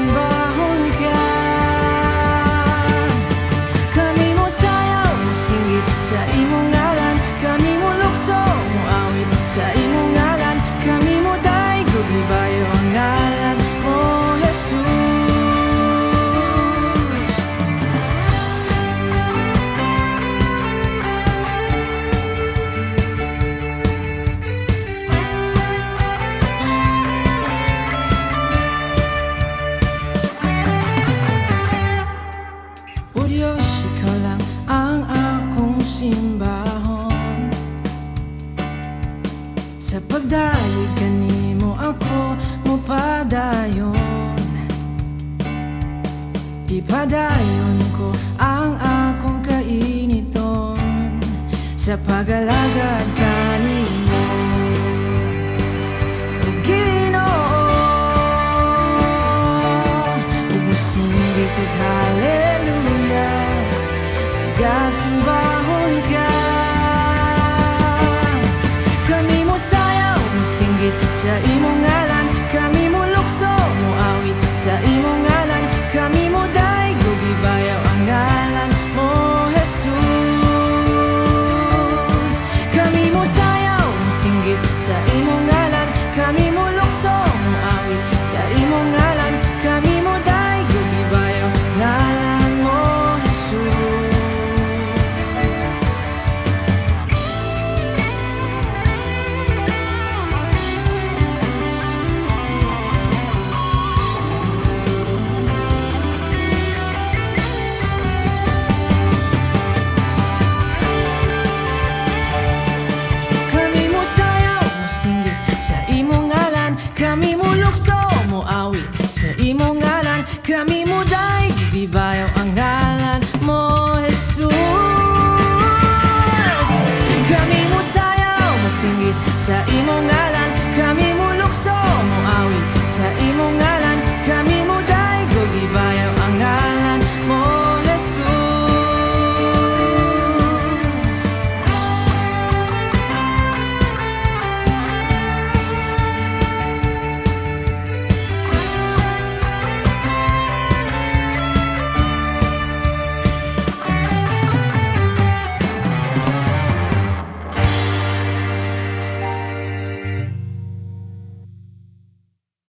simbahon ka. Kami mo sayaw, singgit sa imong ngalan. Kami mo lukso, muawit sa imong ngalan. Kami mo daygo, gibayo ang ngalan mo, Jesus. O Diyos, ikaw lang ang akong simbahon. Sa pagdalig kanimo ako mupadayon. Ipadayon ko ang akong kainiton sa pag-alagad kanimo, O Ginoo. Ug mosinggit ug hallelujah, gasimbahon ka. Kami mo sayaw, mosinggit sa imong ngalan. Kami mo lukso, muawit sa imong ngalan. Kami mo daygo, gibayaw ang ngalan mo, Jesus. Kami mo sayaw, mosinggit sa imong ngalan. Kami mo lukso, muawit sa imong ngalan. Kami mo daygo, gibayaw ngalan mo, Jesus. Kami mo sayaw, mosinggit sa imong ngalan. Kami mo lukso, muawit sa imong ngalan. Kami mo